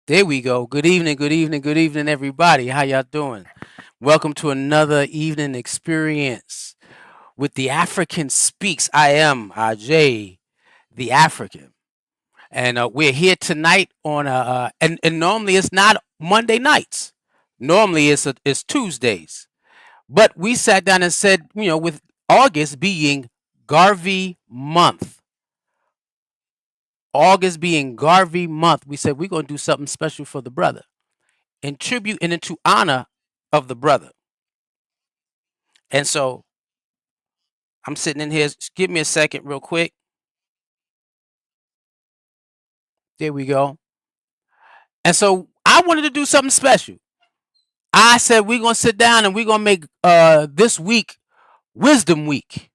There we go. Good evening, good evening, good evening, everybody. How y'all doing? Welcome to another evening experience with the African Speaks. I am Ajay, the African, and we're here tonight on and normally it's not Monday nights. Normally it's Tuesdays, but we sat down and said, with August being Garvey month, August being Garvey month, we said we're gonna do something special for the brother in tribute and into honor of the brother. And so I'm sitting in here. Give me a second, real quick. There we go. And so I wanted to do something special. I said we're gonna sit down and we're gonna make this week Wisdom Week,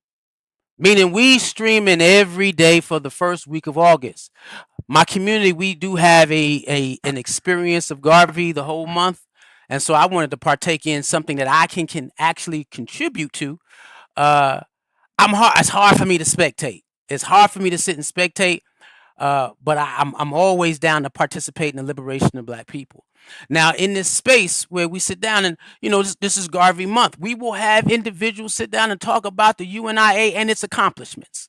meaning we streaming every day for the first week of August. My community, we do have a an experience of Garvey the whole month, and so I wanted to partake in something that I can actually contribute to. Uh, It's hard for me to spectate. It's hard for me to sit and spectate. But I'm always down to participate in the liberation of Black people. Now, in this space where we sit down and this is Garvey month, we will have individuals sit down and talk about the UNIA and its accomplishments.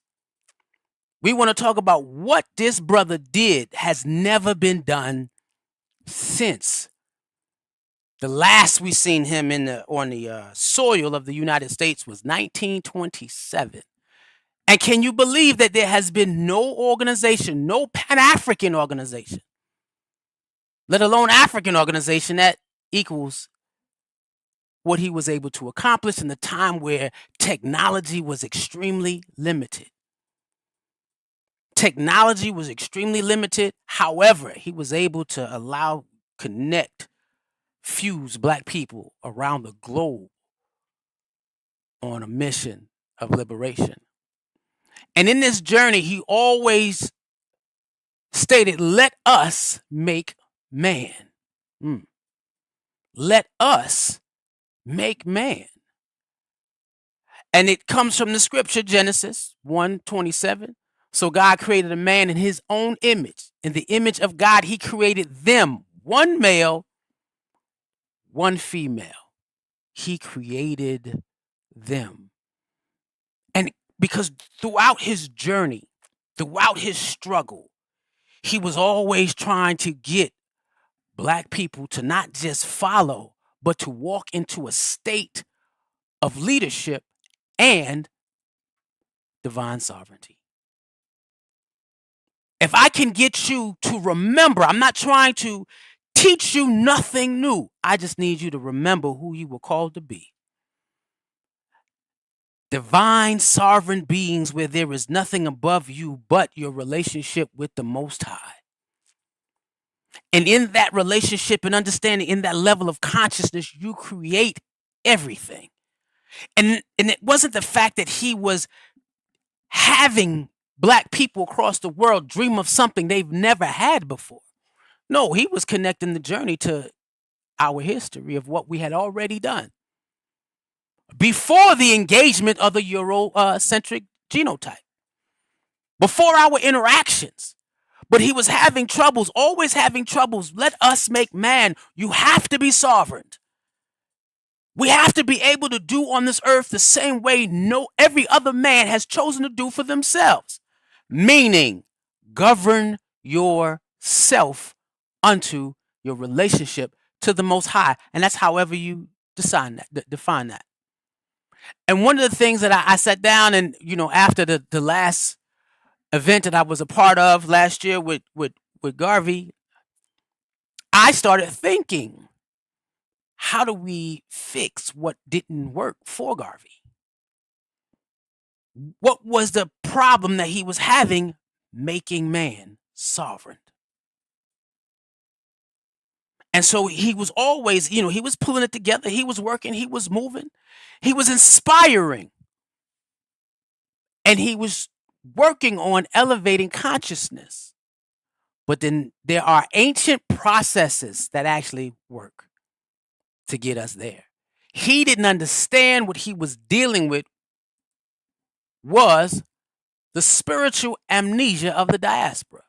We want to talk about what this brother did has never been done since. The last we seen him on the soil of the United States was 1927. And can you believe that there has been no organization, no Pan African organization, let alone African organization, that equals what he was able to accomplish in the time where technology was extremely limited? Technology was extremely limited. However, he was able to connect, fuse Black people around the globe on a mission of liberation. And in this journey, he always stated, let us make man. Mm. Let us make man. And it comes from the scripture, Genesis 1:27. So God created a man in his own image. In the image of God, he created them, one male, one female. He created them. And because throughout his journey, throughout his struggle, he was always trying to get Black people to not just follow, but to walk into a state of leadership and divine sovereignty. If I can get you to remember, I'm not trying to teach you nothing new. I just need you to remember who you were called to be. Divine sovereign beings where there is nothing above you but your relationship with the Most High. And in that relationship and understanding, in that level of consciousness, you create everything. And it wasn't the fact that he was having Black people across the world dream of something they've never had before. No, he was connecting the journey to our history of what we had already done before the engagement of the Eurocentric genotype, before our interactions. But he was having troubles, always having troubles. Let us make man. You have to be sovereign. We have to be able to do on this earth the same way every other man has chosen to do for themselves, meaning govern yourself unto your relationship to the Most High, and that's however you define that. And one of the things that I sat down and after the last event that I was a part of last year with Garvey, I started thinking, how do we fix what didn't work for Garvey? What was the problem that he was having making man sovereign? And so he was always, he was pulling it together. He was working. He was moving. He was inspiring. And he was working on elevating consciousness. But then there are ancient processes that actually work to get us there. He didn't understand what he was dealing with was the spiritual amnesia of the diaspora.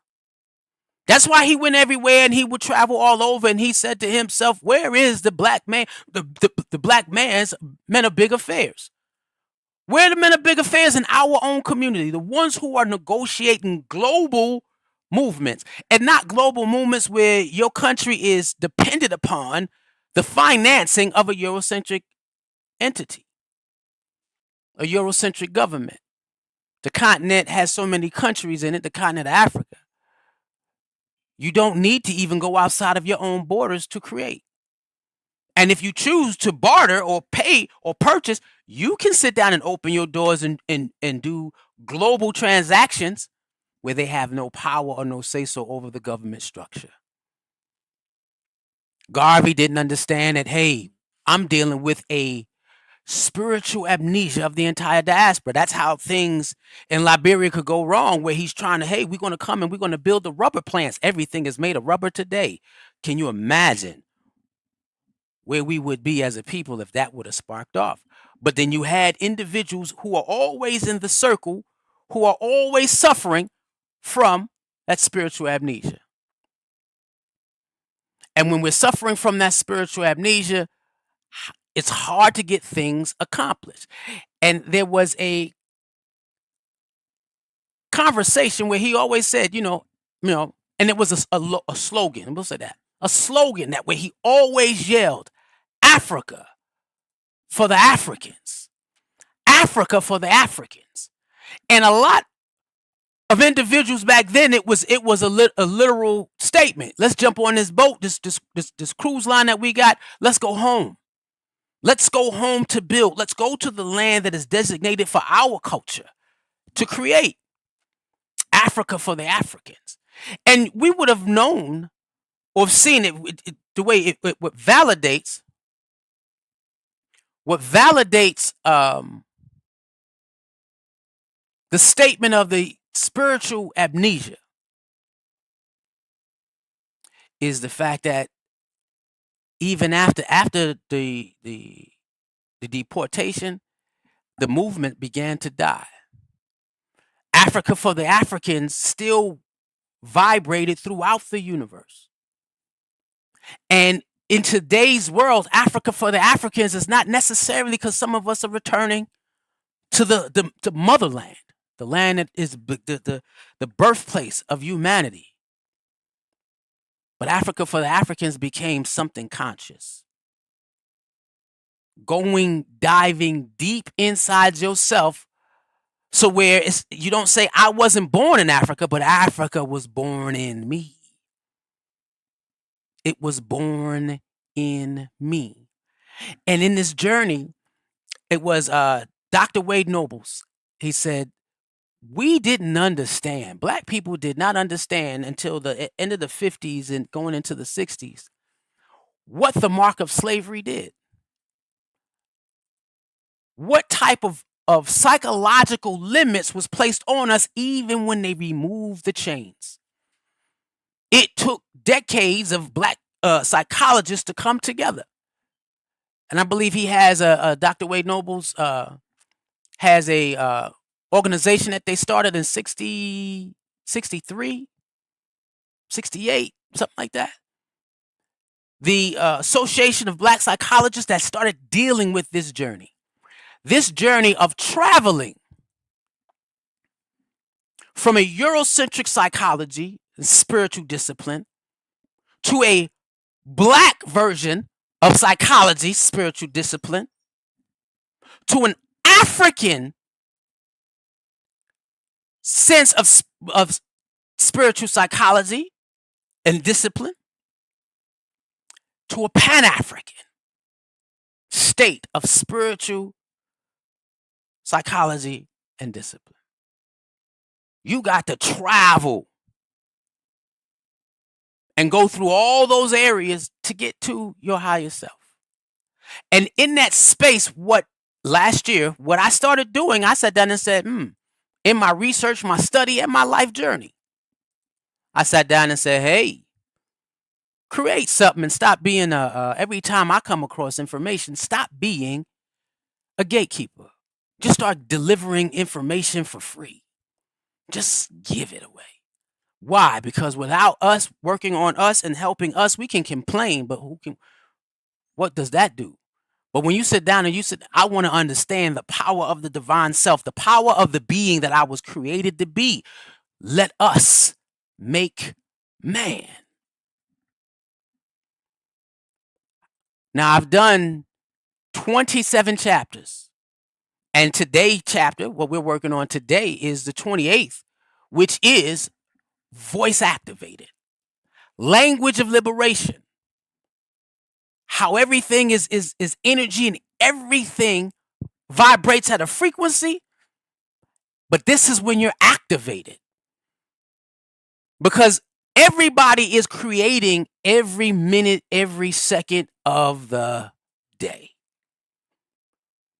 That's why he went everywhere and he would travel all over. And he said to himself, "Where is the black man, the black man's men of big affairs? Where are the men of big affairs in our own community? The ones who are negotiating global movements and not global movements where your country is dependent upon the financing of a Eurocentric entity, a Eurocentric government. The continent has so many countries in it, the continent of Africa. You don't need to even go outside of your own borders to create. And if you choose to barter or pay or purchase, you can sit down and open your doors and do global transactions where they have no power or no say so over the government structure. Garvey didn't understand that, hey, I'm dealing with a spiritual amnesia of the entire diaspora. That's how things in Liberia could go wrong, where he's trying to, hey, we're going to come and we're going to build the rubber plants. Everything is made of rubber today. Can you imagine where we would be as a people if that would have sparked off? But then you had individuals who are always in the circle, who are always suffering from that spiritual amnesia. And when we're suffering from that spiritual amnesia, it's hard to get things accomplished. And there was a conversation where he always said, and it was a slogan. We'll say that a slogan that where he always yelled, "Africa for the Africans, Africa for the Africans." And a lot of individuals back then, it was a literal statement. Let's jump on this boat, this cruise line that we got. Let's go home. Let's go home to build. Let's go to the land that is designated for our culture to create. Africa for the Africans. And we would have known or seen it the way what validates the statement of the spiritual amnesia is the fact that even after the deportation, the movement began to die. Africa for the Africans still vibrated throughout the universe. And in today's world, Africa for the Africans is not necessarily because some of us are returning to the motherland, the land that is the birthplace of humanity. But Africa for the Africans became something conscious. Diving deep inside yourself. So where you don't say, I wasn't born in Africa, but Africa was born in me. It was born in me. And in this journey, it was Dr. Wade Nobles. He said, we didn't understand. Black people did not understand until the end of the 50s and going into the 60s what the mark of slavery did. What type of psychological limits was placed on us even when they removed the chains. It took decades of black psychologists to come together. And I believe he has Dr. Wade Nobles has a organization that they started in 60, 63, 68, something like that. The Association of Black Psychologists that started dealing with this journey of traveling from a Eurocentric psychology and spiritual discipline to a black version of psychology, spiritual discipline, to an African sense of spiritual psychology and discipline, to a Pan-African state of spiritual psychology and discipline. You got to travel and go through all those areas to get to your higher self. And in that space, last year, what I started doing, I sat down and said, in my research, my study, and my life journey, I sat down and said, hey, create something and stop being every time I come across information, stop being a gatekeeper. Just start delivering information for free. Just give it away. Why? Because without us working on us and helping us, we can complain, but what does that do? But when you sit down and you sit, I want to understand the power of the divine self, the power of the being that I was created to be. Let us make man. Now I've done 27 chapters. And today's chapter, what we're working on today, is the 28th, which is voice activated. Language of liberation. How everything is energy and everything vibrates at a frequency, but this is when you're activated. Because everybody is creating every minute, every second of the day.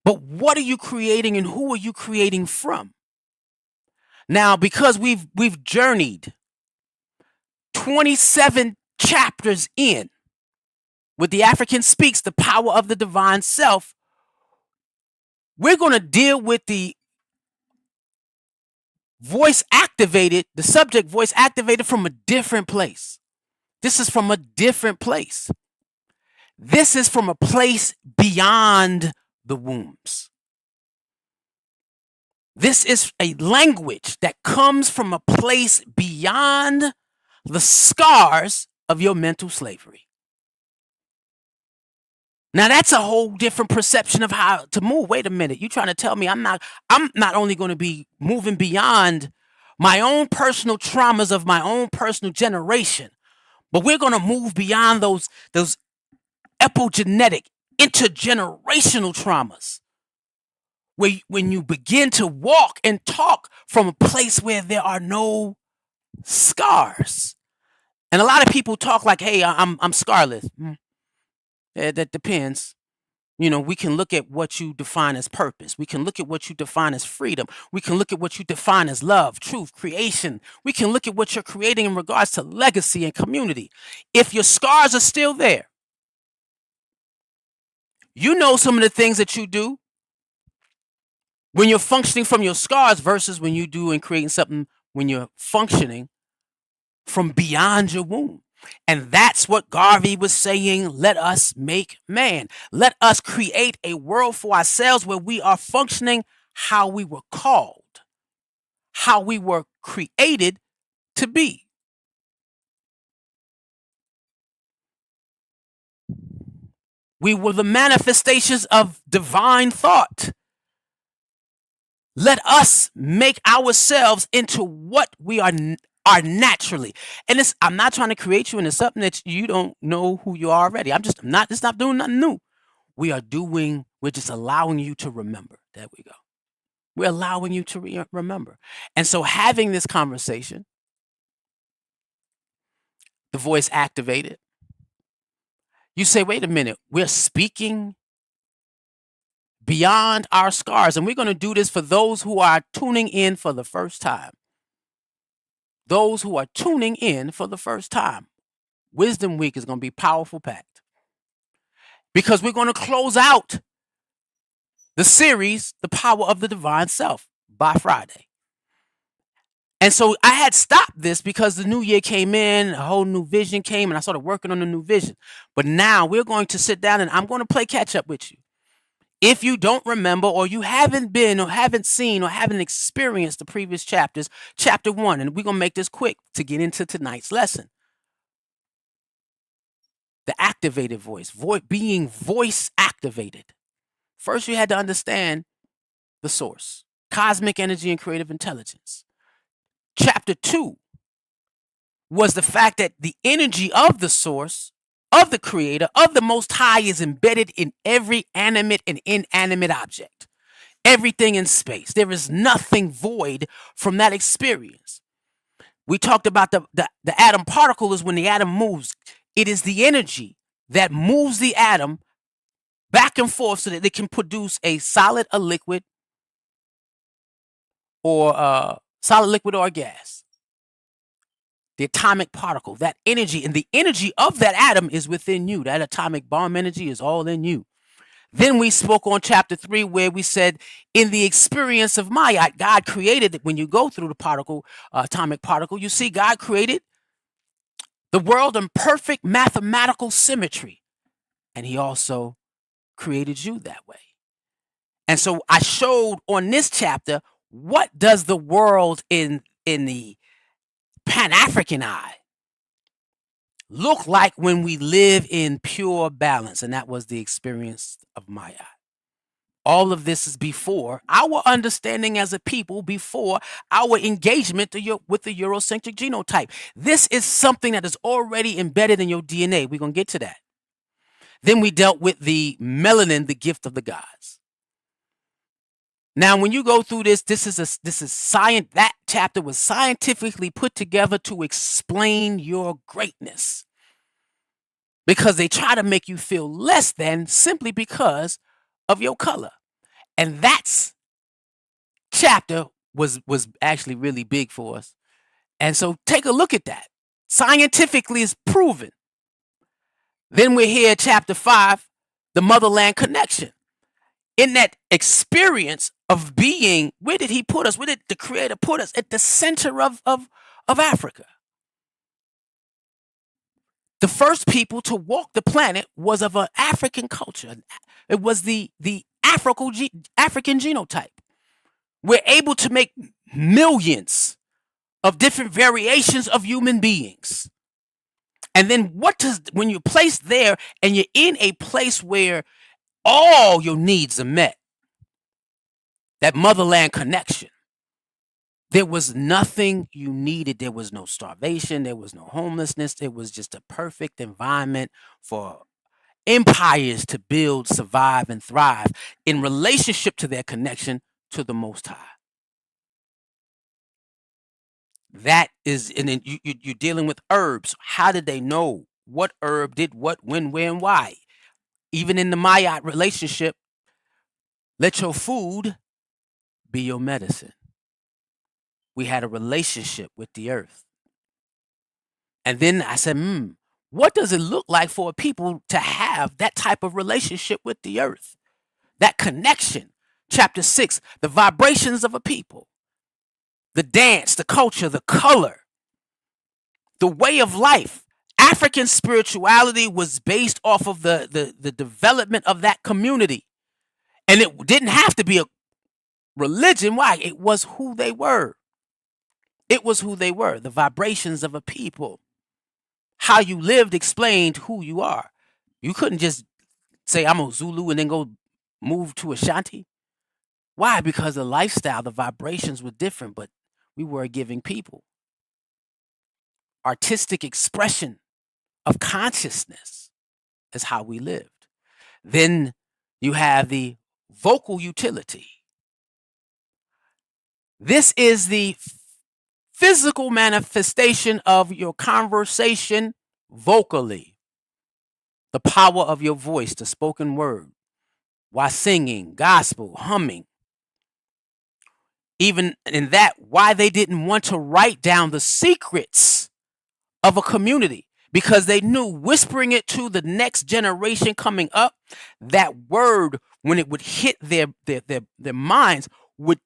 But what are you creating and who are you creating from? Now, because we've journeyed 27 chapters in with the African Speaks, the power of the divine self, we're going to deal with the subject voice activated from a different place. This is from a different place. This is from a place beyond the wombs. This is a language that comes from a place beyond the scars of your mental slavery. Now that's a whole different perception of how to move. Wait a minute, you trying to tell me I'm not only going to be moving beyond my own personal traumas of my own personal generation, but we're going to move beyond those epigenetic, intergenerational traumas. When you begin to walk and talk from a place where there are no scars. And a lot of people talk like, hey, I'm scarless. That depends. You know, we can look at what you define as purpose. We can look at what you define as freedom. We can look at what you define as love, truth, creation. We can look at what you're creating in regards to legacy and community. If your scars are still there, you know some of the things that you do when you're functioning from your scars versus when you do and creating something when you're functioning from beyond your womb. And that's what Garvey was saying. Let us make man. Let us create a world for ourselves where we are functioning how we were called, how we were created to be. We were the manifestations of divine thought. Let us make ourselves into what we are naturally. And I'm not trying to create you into something that you don't know who you are already. It's not doing nothing new. We're just allowing you to remember. There we go. We're allowing you to remember. And so having this conversation, the voice activated, you say, wait a minute, we're speaking beyond our scars. And we're going to do this for those who are tuning in for the first time. Those who are tuning in for the first time. Wisdom Week is going to be powerful packed. Because we're going to close out the series, The Power of the Divine Self, by Friday. And so I had stopped this because the new year came in, a whole new vision came, and I started working on the new vision. But now we're going to sit down and I'm going to play catch up with you. If you don't remember, or you haven't been, or haven't seen, or haven't experienced the previous chapters, chapter 1, and we're going to make this quick to get into tonight's lesson. The activated voice, being voice activated. First, you had to understand the source, cosmic energy and creative intelligence. Chapter 2 was the fact that the energy of the source, of the creator, of the Most High is embedded in every animate and inanimate object, everything in space. There is nothing void from that experience. We talked about the atom particle is when the atom moves. It is the energy that moves the atom back and forth so that it can produce a solid, a liquid, or a gas. The atomic particle, that energy, and the energy of that atom is within you. That atomic bomb energy is all in you. Then we spoke on chapter 3 where we said in the experience of Maya, God created, when you go through the particle, atomic particle, you see God created the world in perfect mathematical symmetry. And he also created you that way. And so I showed on this chapter, what does the world in the Pan-African eye look like when we live in pure balance? And that was the experience of Maya. All of this is before our understanding as a people, before our engagement with the Eurocentric genotype. This is something that is already embedded in your DNA. We're going to get to that. Then we dealt with the melanin, the gift of the gods. Now, when you go through this is science. That chapter was scientifically put together to explain your greatness, because they try to make you feel less than simply because of your color. And that's chapter was actually really big for us. And so take a look at that. Scientifically is proven. Then we're here at chapter 5, the motherland connection. In that experience of being, where did he put us? Where did the creator put us? At the center of Africa. The first people to walk the planet was of an African culture. It was the African genotype. We're able to make millions of different variations of human beings. And then when you're placed there and you're in a place where all your needs are met, that motherland connection, there was nothing you needed. There was no starvation. There was no homelessness. It was just a perfect environment for empires to build, survive, and thrive in relationship to their connection to the Most High. That is, and then you're dealing with herbs. How did they know what herb did what, when, where, and why? Even in the Maya relationship, let your food be your medicine. We had a relationship with the earth. And then I said, what does it look like for a people to have that type of relationship with the earth? That connection. Chapter 6, the vibrations of a people. The dance, the culture, the color, the way of life. African spirituality was based off of the development of that community. And it didn't have to be a religion. Why? It was who they were. It was who they were, the vibrations of a people. How you lived explained who you are. You couldn't just say, I'm a Zulu and then go move to Ashanti. Why? Because the lifestyle, the vibrations were different, but we were a giving people. Artistic expression of consciousness is how we lived. Then you have the vocal utility. This is the physical manifestation of your conversation vocally. The power of your voice, the spoken word, while singing, gospel, humming. Even in that, why they didn't want to write down the secrets of a community, because they knew whispering it to the next generation coming up, that word, when it would hit their minds, would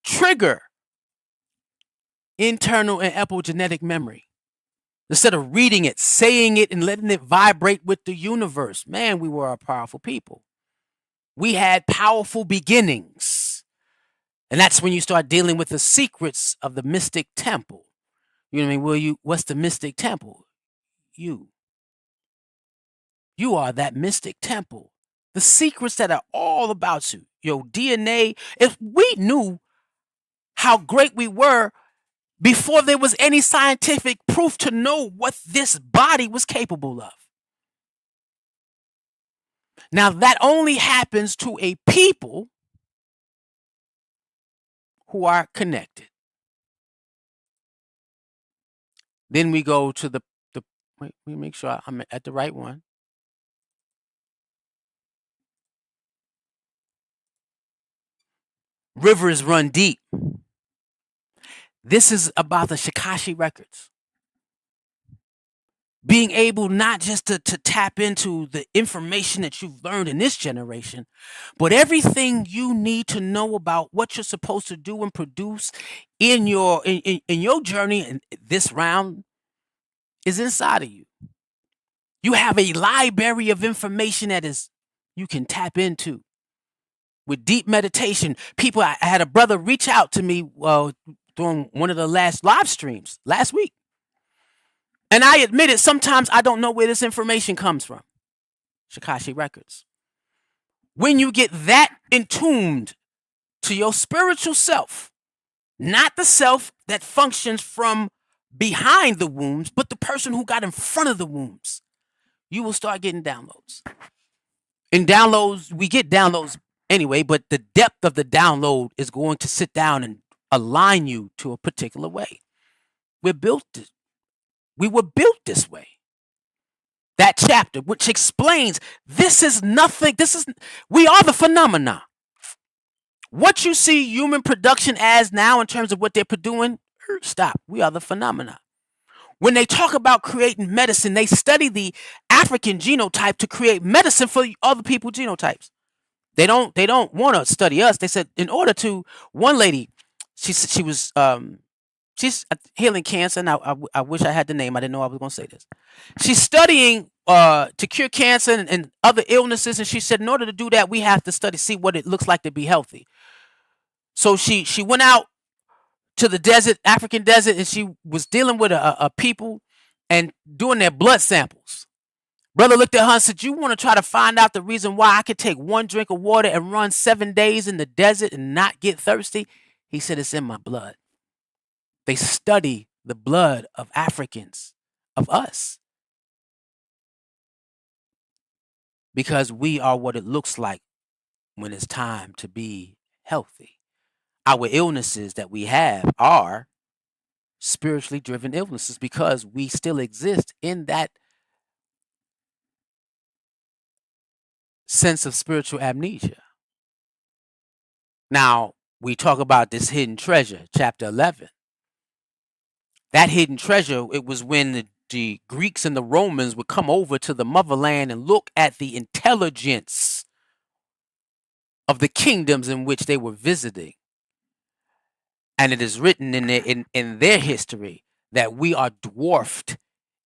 trigger internal and epigenetic memory. Instead of reading it, saying it, and letting it vibrate with the universe, man, we were a powerful people. We had powerful beginnings. And that's when you start dealing with the secrets of the mystic temple. You know what I mean? What's the mystic temple? You. You are that mystic temple. The secrets that are all about you. Your DNA. If we knew how great we were before there was any scientific proof to know what this body was capable of. Now, that only happens to a people who are connected. Then we go to the wait, let me make sure I'm at the right one. Rivers run deep. This is about the Shikashi records. being able not just to tap into the information that you've learned in this generation, but everything you need to know about what you're supposed to do and produce in your journey in this round is inside of you. You have a library of information that is you can tap into with deep meditation. People, I had a brother reach out to me during one of the last live streams last week. And I admit it, sometimes I don't know where this information comes from. Shikashi Records. When you get that entombed to your spiritual self, not the self that functions from behind the wombs, but the person who got in front of the wombs, you will start getting downloads. And downloads, we get downloads anyway, but the depth of the download is going to sit down and align you to a particular way. We were built this way. That chapter, which explains this is nothing, we are the phenomena. What you see human production as now in terms of what they're producing, stop. We are the phenomena. When they talk about creating medicine, they study the African genotype to create medicine for other people's genotypes. They don't want to study us. They said in order to, one lady, she was she's healing cancer. Now I wish I had the name. I didn't know I was going to say this. She's studying to cure cancer and other illnesses, and she said in order to do that, we have to see what it looks like to be healthy. So she went out to the desert, African desert, and she was dealing with a people and doing their blood samples. Brother looked at her and said, "You want to try to find out the reason why I could take one drink of water and run 7 days in the desert and not get thirsty?" He said, "It's in my blood." They study the blood of Africans, of us, because we are what it looks like when it's time to be healthy. Our illnesses that we have are spiritually driven illnesses because we still exist in that sense of spiritual amnesia. Now, we talk about this hidden treasure, chapter 11. That hidden treasure, it was when the Greeks and the Romans would come over to the motherland and look at the intelligence of the kingdoms in which they were visiting. And it is written in their history that we are dwarfed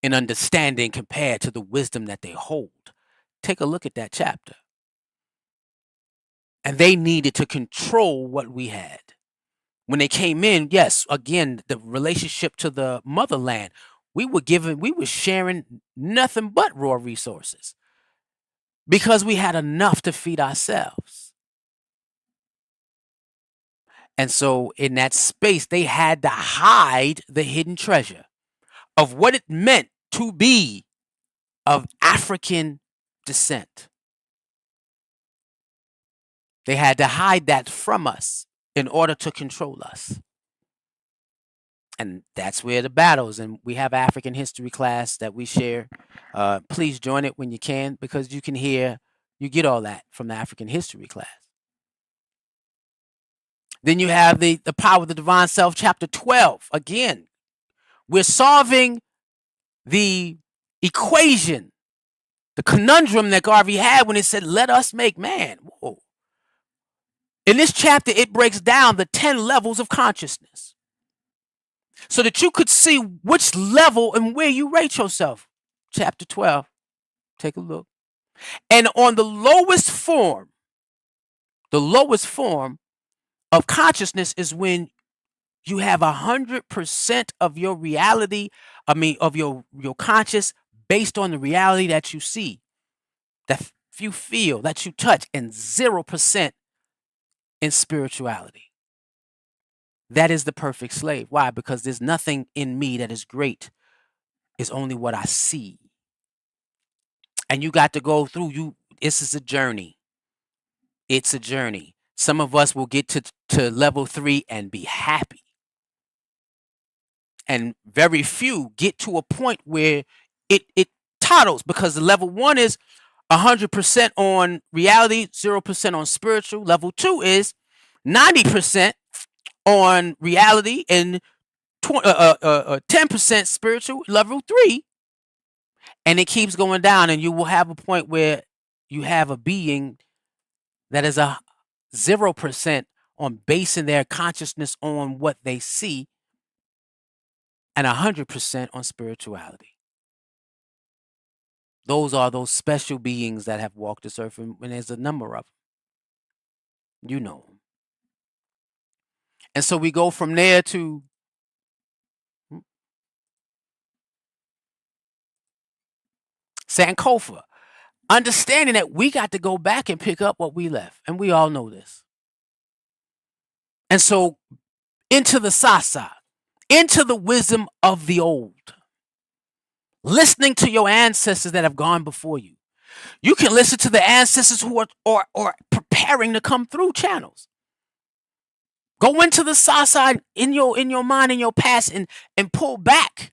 in understanding compared to the wisdom that they hold. Take a look at that chapter. And they needed to control what we had. When they came in, yes, again, the relationship to the motherland, we were sharing nothing but raw resources because we had enough to feed ourselves. And so in that space, they had to hide the hidden treasure of what it meant to be of African descent. They had to hide that from us in order to control us. And that's where the battles, and we have African history class that we share. Please join it when you can, because you get all that from the African history class. Then you have the power of the divine self, chapter 12. Again, we're solving the equation, the conundrum that Garvey had when he said, let us make man. Whoa. In this chapter, it breaks down the 10 levels of consciousness so that you could see which level and where you rate yourself. Chapter 12. Take a look. And on the lowest form of consciousness is when you have 100% of your reality, of your conscious based on the reality that you see, that you feel, that you touch, and 0% in spirituality. That is the perfect slave. Why? Because there's nothing in me that is great. It's only what I see. And you got to go through, this is a journey. It's a journey. Some of us will get to level 3 and be happy. And very few get to a point where it toddles, because the level 1 is 100% on reality, 0% on spiritual. Level 2 is 90% on reality and 10% spiritual. Level 3 And it keeps going down, and you will have a point where you have a being that is a 0% on basing their consciousness on what they see, and 100% on spirituality. Those are those special beings that have walked this earth, and there's a number of them. You know them. And so we go from there to Sankofa, understanding that we got to go back and pick up what we left. And we all know this. And so into the Sasa, into the wisdom of the old, listening to your ancestors that have gone before you. You can listen to the ancestors who are preparing to come through channels. Go into the Sasa in your mind, in your past, and pull back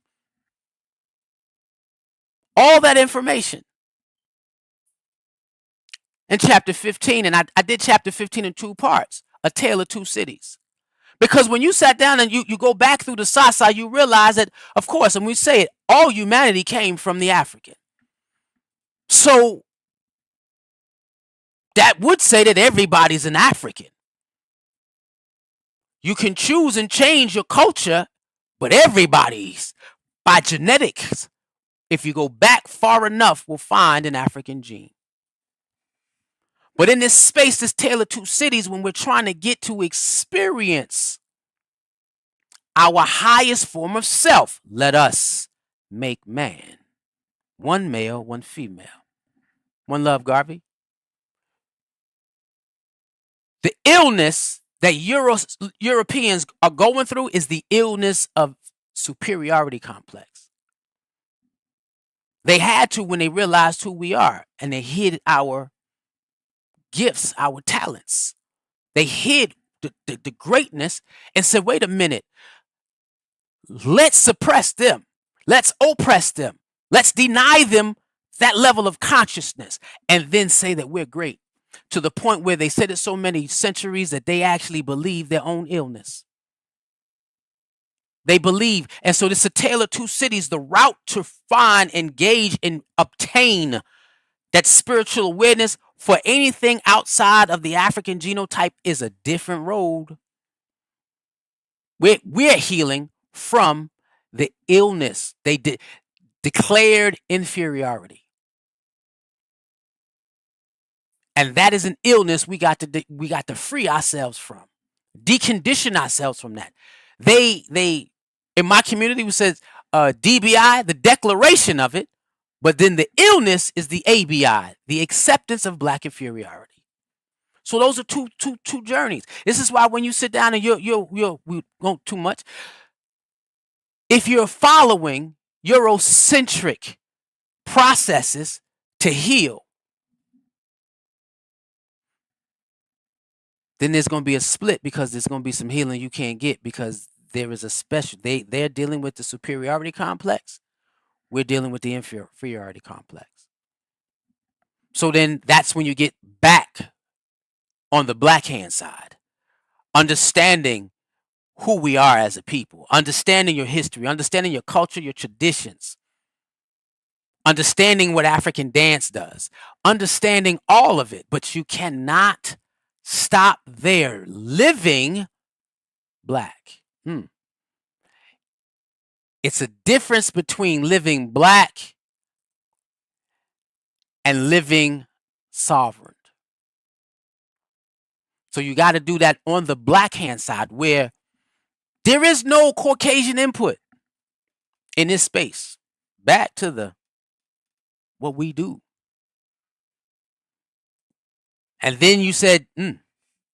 all that information. In chapter 15, and I did chapter 15 in 2 parts, A Tale of Two Cities. Because when you sat down and you go back through the Sasa, you realize that, of course, and we say it, all humanity came from the African. So that would say that everybody's an African. You can choose and change your culture, but everybody's, by genetics, if you go back far enough, will find an African gene. But in this space, this Tale of Two Cities, when we're trying to get to experience our highest form of self, let us make man. One male, one female. One love, Garvey. The illness that Europeans are going through is the illness of superiority complex. They had to when they realized who we are, and they hid our gifts, our talents. They hid the greatness and said, wait a minute, let's suppress them. Let's oppress them. Let's deny them that level of consciousness and then say that we're great, to the point where they said it so many centuries that they actually believe their own illness. They believe. And so this is a tale of two cities. The route to find, engage, and obtain that spiritual awareness for anything outside of the African genotype is a different road. We're healing from the illness. They declared inferiority. And that is an illness we got to free ourselves from, decondition ourselves from that. They in my community we says DBI, the declaration of it, but then the illness is the ABI, the acceptance of black inferiority. So those are two journeys. This is why when you sit down and we won't too much. If you're following Eurocentric processes to heal, then there's going to be a split, because there's going to be some healing you can't get, because there is a special, they're dealing with the superiority complex. We're dealing with the inferiority complex. So then that's when you get back on the black hand side, understanding who we are as a people, understanding your history, understanding your culture, your traditions, understanding what African dance does, understanding all of it. But you cannot stop there. Living black. It's a difference between living black and living sovereign. So you got to do that on the black hand side, where there is no Caucasian input in this space. Back to what we do. And then you said,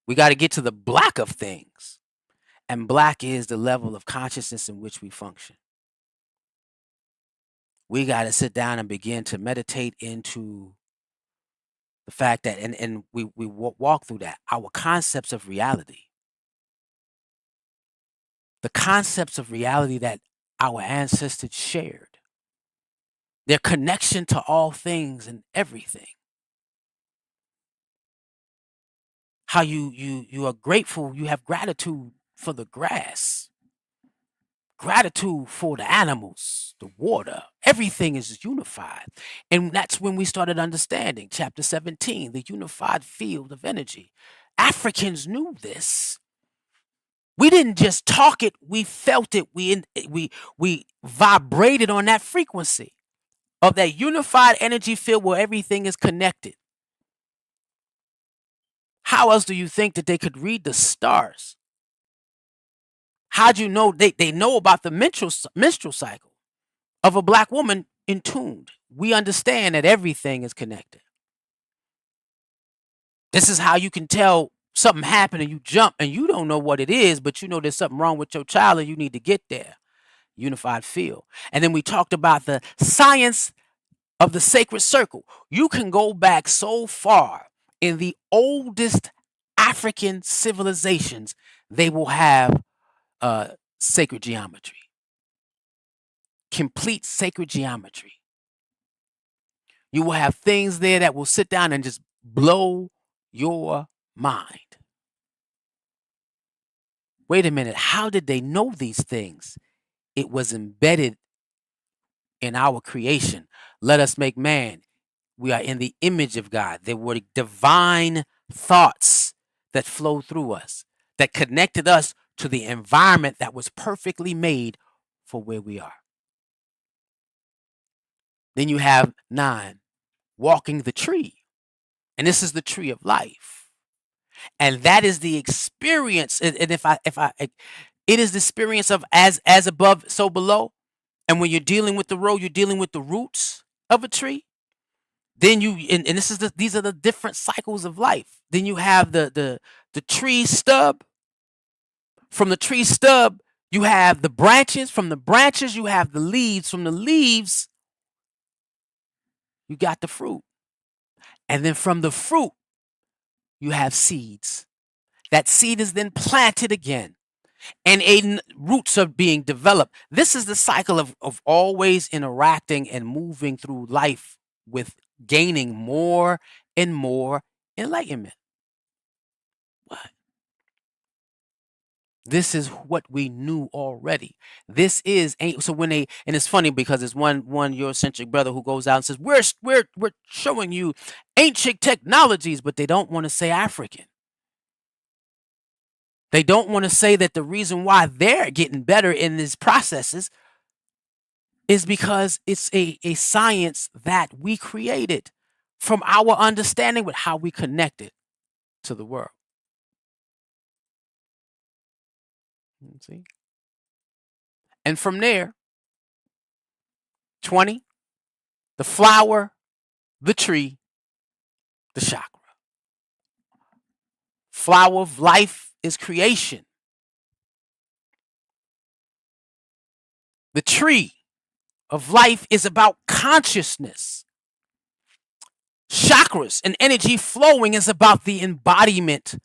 we got to get to the black of things. And black is the level of consciousness in which we function. We got to sit down and begin to meditate into the fact that, and we walk through that, our concepts of reality. The concepts of reality that our ancestors shared. Their connection to all things and everything. How you are grateful, you have gratitude for the grass. gratitude for the animals, the water, everything is unified. And that's when we started understanding chapter 17, the unified field of energy. Africans knew this. We didn't just talk it, we felt it. We vibrated on that frequency of that unified energy field where everything is connected. How else do you think that they could read the stars? How'd you know they know about the menstrual cycle of a black woman in tuned? We understand that everything is connected. This is how you can tell something happened and you jump and you don't know what it is, but you know there's something wrong with your child and you need to get there. Unified field. And then we talked about the science of the sacred circle. You can go back so far in the oldest African civilizations, they will have sacred geometry, complete sacred geometry. You will have things there that will sit down and just blow your mind. Wait a minute, how did they know these things? It was embedded in our creation. Let us make man. We are in the image of God. There were divine thoughts that flow through us, that connected us to the environment that was perfectly made for where we are. Then you have 9, walking the tree. And this is the tree of life. And that is the experience. And if I it is the experience of as above, so below. And when you're dealing with the road, you're dealing with the roots of a tree. Then you and this is these are the different cycles of life. Then you have the tree stub. From the tree stub, you have the branches. From the branches, you have the leaves. From the leaves, you got the fruit. And then from the fruit, you have seeds. That seed is then planted again. And roots are being developed. This is the cycle of always interacting and moving through life with gaining more and more enlightenment. What? This is what we knew already. This is so when they and it's funny because it's one Eurocentric brother who goes out and says we're showing you ancient technologies, but they don't want to say African. They don't want to say that the reason why they're getting better in these processes is because it's a science that we created from our understanding with how we connected to the world. See? And from there, 20, the flower, the tree, the chakra. Flower of life is creation. The tree of life is about consciousness. Chakras and energy flowing is about the embodiment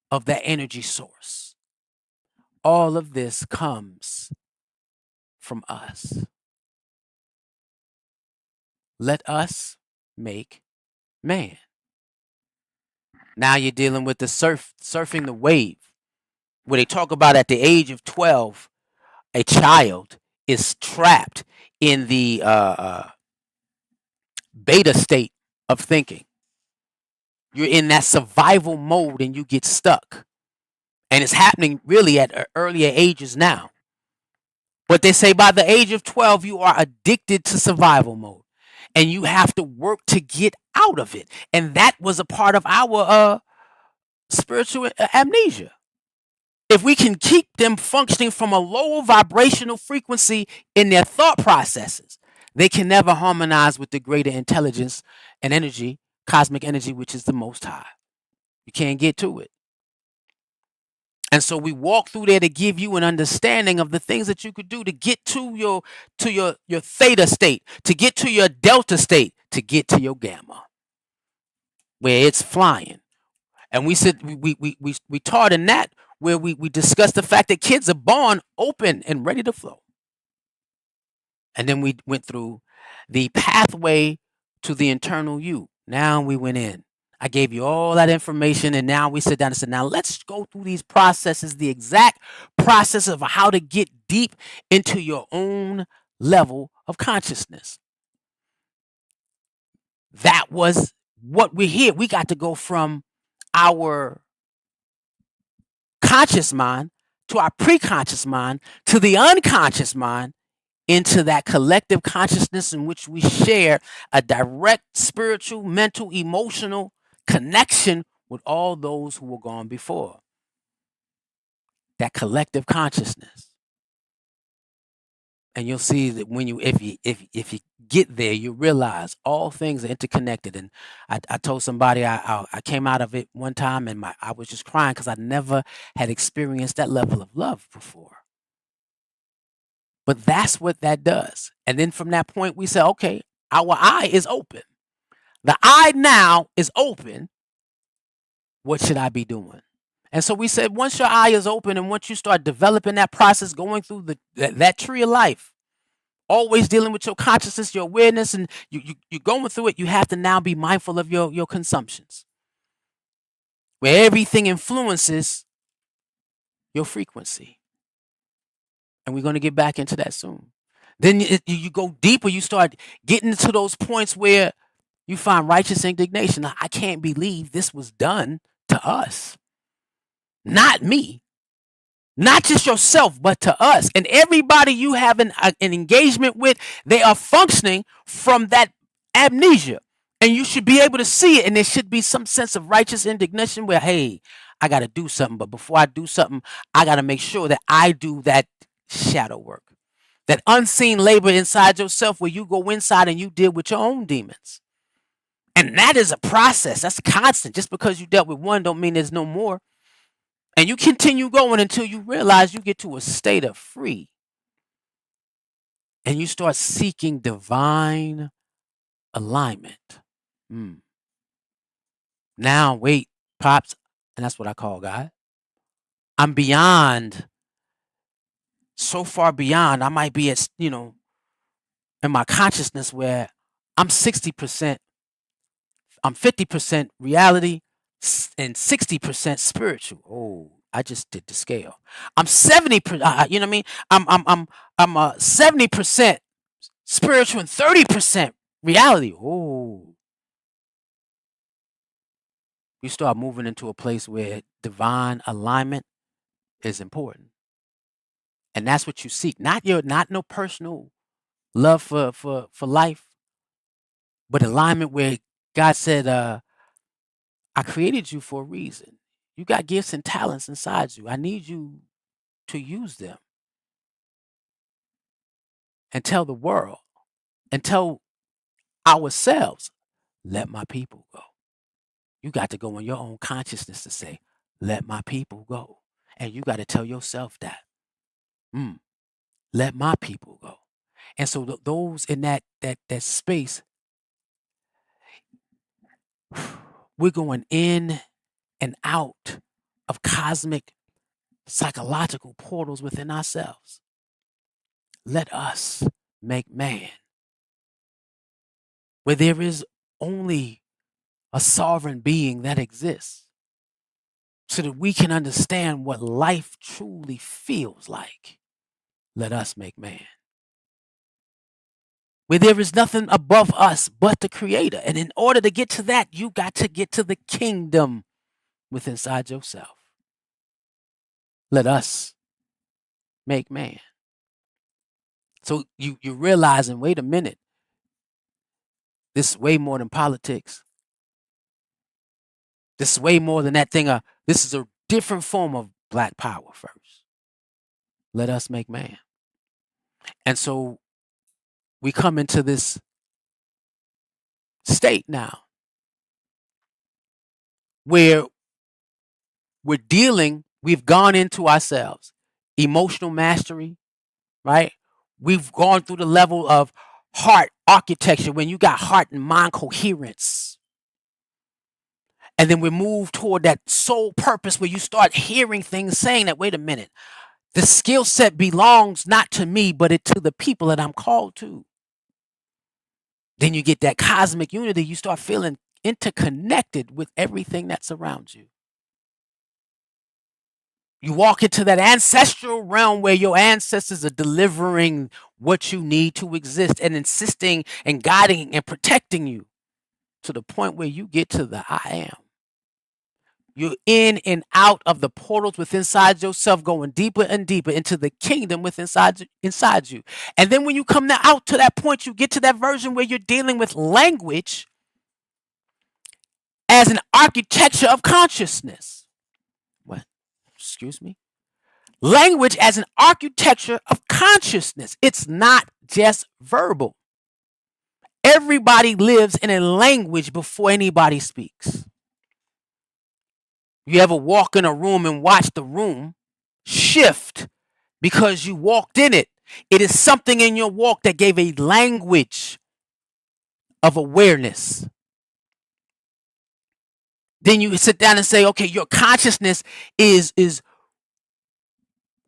of that energy source. All of this comes from us. Let us make man. Now you're dealing with the surfing the wave, where they talk about at the age of 12, a child is trapped in the beta state of thinking. You're in that survival mode and you get stuck. And it's happening really at earlier ages now. But they say by the age of 12, you are addicted to survival mode. And you have to work to get out of it. And that was a part of our spiritual amnesia. If we can keep them functioning from a lower vibrational frequency in their thought processes, they can never harmonize with the greater intelligence and energy, cosmic energy, which is the Most High. You can't get to it. And so we walk through there to give you an understanding of the things that you could do to get to your theta state, to get to your delta state, to get to your gamma, where it's flying. And we said we taught in that where we discussed the fact that kids are born open and ready to flow. And then we went through the pathway to the internal you. Now we went in. I gave you all that information, and now we sit down and said, now let's go through these processes, the exact process of how to get deep into your own level of consciousness. That was what we're here. We got to go from our conscious mind to our preconscious mind to the unconscious mind into that collective consciousness in which we share a direct spiritual, mental, emotional connection with all those who were gone before. That collective consciousness. And you'll see that when you if you get there, you realize all things are interconnected. And I told somebody I came out of it one time and I was just crying because I never had experienced that level of love before. But that's what that does. And then from that point, we say, okay, our eye is open. The eye now is open. What should I be doing? And so we said, once your eye is open and once you start developing that process, going through that tree of life, always dealing with your consciousness, your awareness, and you're going through it, you have to now be mindful of your consumptions, where everything influences your frequency. And we're going to get back into that soon. Then you go deeper, you start getting to those points where you find righteous indignation. I can't believe this was done to us. Not me. Not just yourself, but to us. And everybody you have an engagement with, they are functioning from that amnesia. And you should be able to see it. And there should be some sense of righteous indignation where, hey, I got to do something. But before I do something, I got to make sure that I do that shadow work. That unseen labor inside yourself where you go inside and you deal with your own demons. And that is a process. That's constant. Just because you dealt with one don't mean there's no more. And you continue going until you realize you get to a state of free. And you start seeking divine alignment. Now, wait, Pops, and that's what I call God. I'm beyond, so far beyond. I might be at, in my consciousness where I'm 60%, I'm 50% reality and 60% spiritual. Oh, I just did the scale. I'm 70%, you know what I mean? I'm 70% spiritual and 30% reality. Oh, you start moving into a place where divine alignment is important. And that's what you seek. Not no personal love for life, but alignment where God said, I created you for a reason. You got gifts and talents inside you. I need you to use them and tell the world and tell ourselves, let my people go. You got to go in your own consciousness to say, let my people go. And you got to tell yourself that. Let my people go. And so those in that space, we're going in and out of cosmic psychological portals within ourselves. Let us make man, where there is only a sovereign being that exists, so that we can understand what life truly feels like. Let us make man, where there is nothing above us but the Creator. And in order to get to that, you got to get to the kingdom within inside yourself. Let us make man. So you're realizing, wait a minute, this is way more than politics. This is way more than that thing. This is a different form of black power first. Let us make man. And so we come into this state now where we've gone into ourselves, emotional mastery, right? We've gone through the level of heart architecture when you got heart and mind coherence. And then we move toward that soul purpose where you start hearing things saying that, wait a minute, the skill set belongs not to me, but to the people that I'm called to. Then you get that cosmic unity. You start feeling interconnected with everything that's around you. You walk into that ancestral realm where your ancestors are delivering what you need to exist and insisting and guiding and protecting you to the point where you get to the I am. You're in and out of the portals within inside yourself, going deeper and deeper into the kingdom within inside you. And then when you come out to that point, you get to that version where you're dealing with language as an architecture of consciousness. What? Excuse me? Language as an architecture of consciousness. It's not just verbal. Everybody lives in a language before anybody speaks. You ever walk in a room and watch the room shift because you walked in it? It is something in your walk that gave a language of awareness. Then you sit down and say, okay, your consciousness is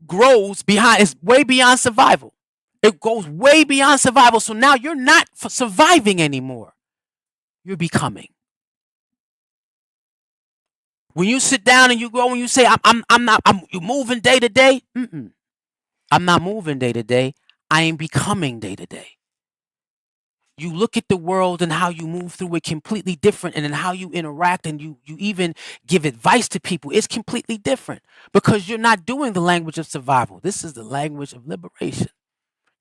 grows behind, it's way beyond survival. It goes way beyond survival. So now you're not surviving anymore. You're becoming. When you sit down and you go and you say, you moving day to day. I'm not moving day to day. I am becoming day to day. You look at the world and how you move through it completely different, and then how you interact and you even give advice to people. It's completely different because you're not doing the language of survival. This is the language of liberation.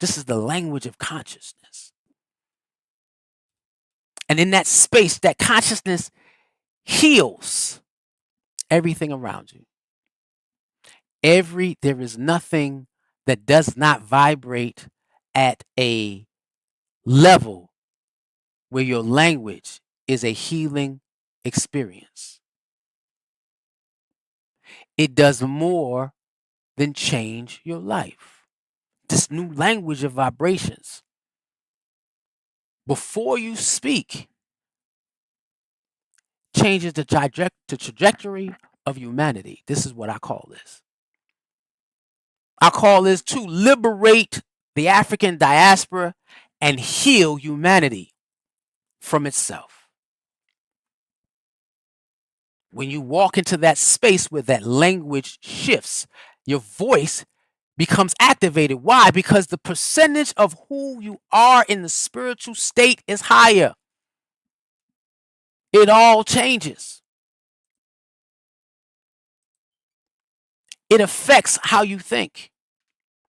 This is the language of consciousness. And in that space, that consciousness heals everything around you. There is nothing that does not vibrate at a level where your language is a healing experience. It does more than change your life. This new language of vibrations. Before you speak, changes the trajectory of humanity. This is what I call this. I call this to liberate the African diaspora and heal humanity from itself. When you walk into that space where that language shifts, your voice becomes activated. Why? Because the percentage of who you are in the spiritual state is higher. It all changes. It affects how you think.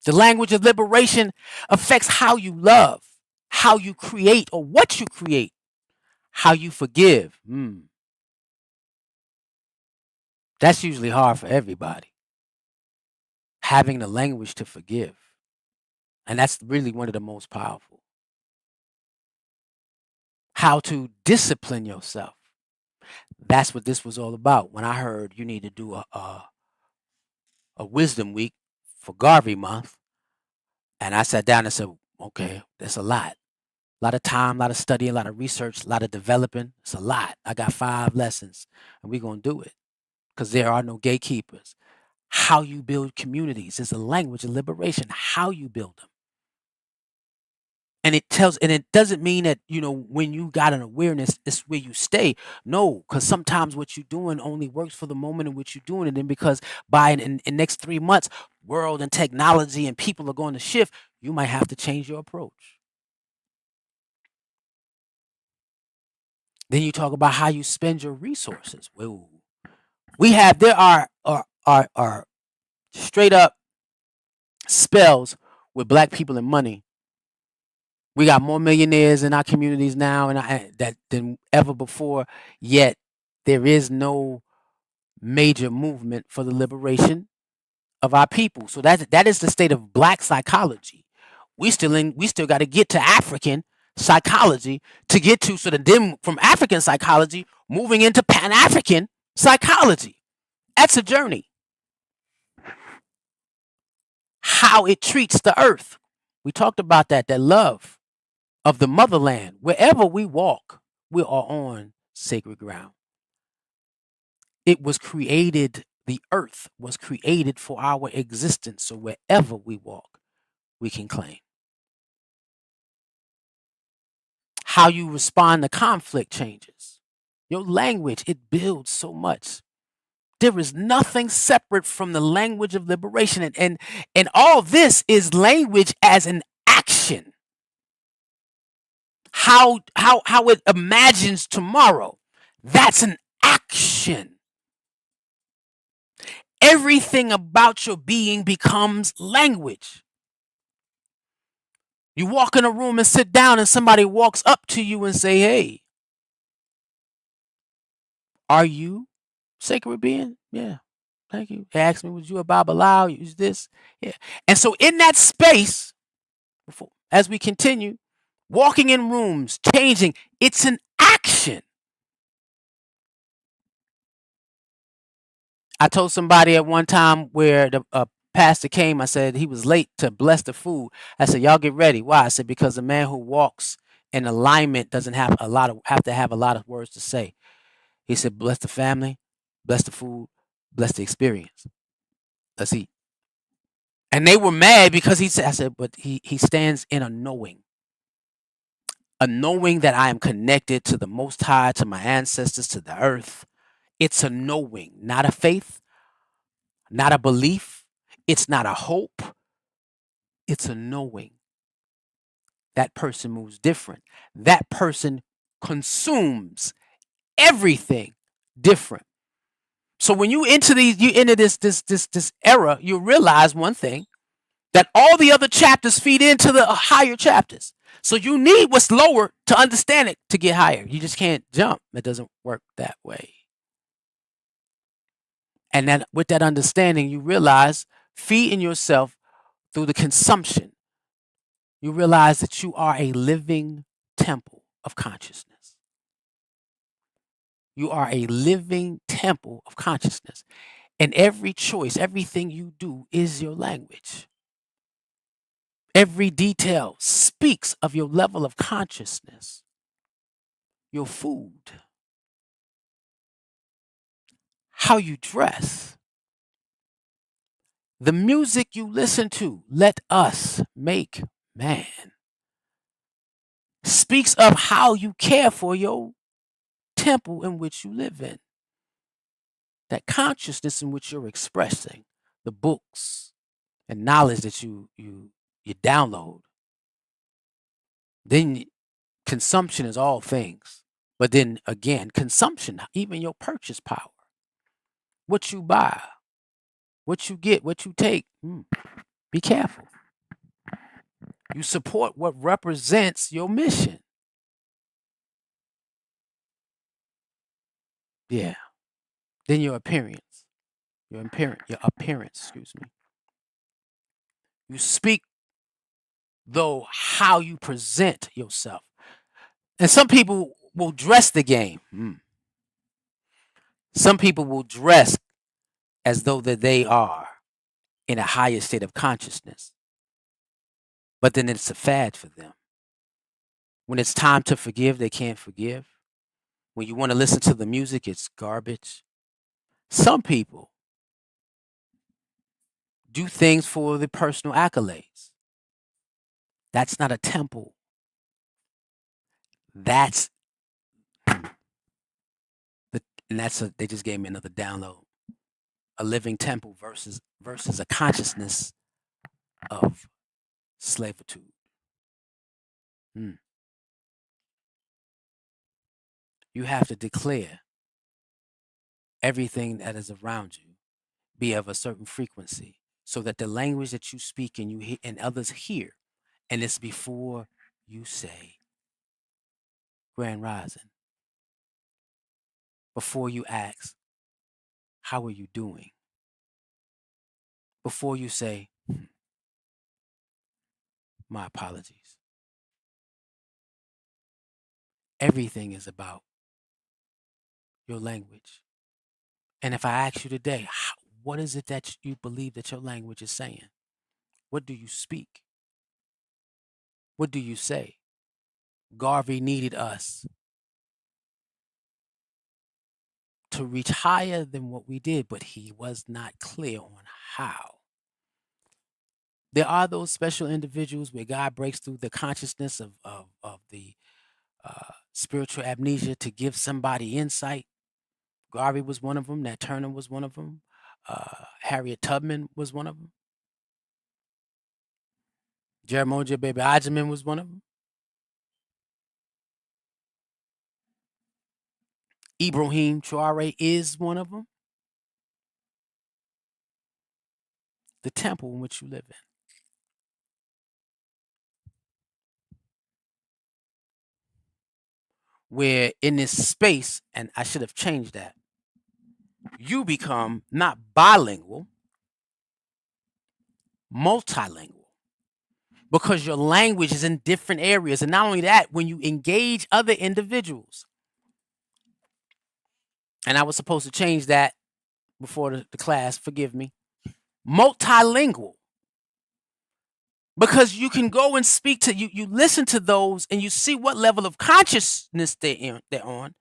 The language of liberation affects how you love, how you create or what you create, how you forgive. That's usually hard for everybody. Having the language to forgive. And that's really one of the most powerful. How to discipline yourself. That's what this was all about. When I heard you need to do a wisdom week for Garvey month, and I sat down and said, okay, that's a lot. A lot of time, a lot of studying, a lot of research, a lot of developing. It's a lot. I got 5 lessons, and we're going to do it because there are no gatekeepers. How you build communities is a language of liberation, how you build them. And it doesn't mean that, when you got an awareness, it's where you stay. No, because sometimes what you're doing only works for the moment in which you're doing it. And because by in next 3 months, world and technology and people are going to shift, you might have to change your approach. Then you talk about how you spend your resources. Well, there are straight up spells with black people and money. We got more millionaires in our communities now than ever before, yet there is no major movement for the liberation of our people. So that is the state of black psychology. We still got to get to African psychology to get to then from African psychology moving into Pan-African psychology. That's a journey. How it treats the earth. We talked about that love of the motherland. Wherever we walk, we are on sacred ground. It was created, the earth was created for our existence. So wherever we walk, we can claim. How you respond to conflict changes. Your language, it builds so much. There is nothing separate from the language of liberation. And all this is language as an action. How it imagines tomorrow. That's an action. Everything about your being becomes language. You walk in a room and sit down and somebody walks up to you and say, "Hey, are you sacred being?" Yeah. Thank you. They asked me, "Was you a Babalau? Use this?" Yeah. And so in that space, as we continue, walking in rooms, changing, it's an action. I told somebody at one time where the pastor came, I said he was late to bless the food. I said, "Y'all get ready." Why? I said, because the man who walks in alignment doesn't have to have a lot of words to say. He said, "Bless the family, bless the food, bless the experience. Let's eat." And they were mad because he said, I said, but he stands in a knowing that I am connected to the Most High, to my ancestors, to the earth. It's a knowing, not a faith, not a belief. It's not a hope. It's a knowing. That person moves different. That person consumes everything different. So when you enter this era, you realize one thing, that all the other chapters feed into the higher chapters. So you need what's lower to understand it to get higher. You just can't jump. It doesn't work that way. And then with that understanding, you realize feeding yourself through the consumption, you realize that you are a living temple of consciousness. You are a living temple of consciousness. And every choice, everything you do is your language. Every detail speaks of your level of consciousness. Your food, how you dress, the music you listen to, let us make man, speaks of how you care for your temple in which you live in, that consciousness in which you're expressing, the books and knowledge that you download. Then consumption is all things. But then again, consumption, even your purchase power, what you buy, what you get, what you take. Be careful. You support what represents your mission. Yeah. Then your appearance. Your appearance, excuse me. You speak though how you present yourself. And some people will dress the game. Some people will dress as though that they are in a higher state of consciousness. But then it's a fad for them. When it's time to forgive, they can't forgive. When you want to listen to the music, it's garbage. Some people do things for the personal accolades. That's not a temple. That's and they just gave me another download. A living temple versus a consciousness of slavitude. You have to declare everything that is around you be of a certain frequency, so that the language that you speak and and others hear, and it's before you say grand rising, before you ask how are you doing, before you say my apologies. Everything is about your language. And if I ask you today, what is it that you believe that your language is saying? What do you speak? What do you say? Garvey needed us to reach higher than what we did, but he was not clear on how. There are those special individuals where God breaks through the consciousness of the spiritual amnesia to give somebody insight. Garvey was one of them. Nat Turner was one of them. Harriet Tubman was one of them. Jaramogi Baby Ajamin was one of them. Ibrahim Traore is one of them. The temple in which you live in. Where in this space, and I should have changed that, you become not bilingual, multilingual, because your language is in different areas. And not only that, when you engage other individuals, and I was supposed to change that before the class, forgive me, multilingual. Because you can go and speak to you listen to those and you see what level of consciousness they're on,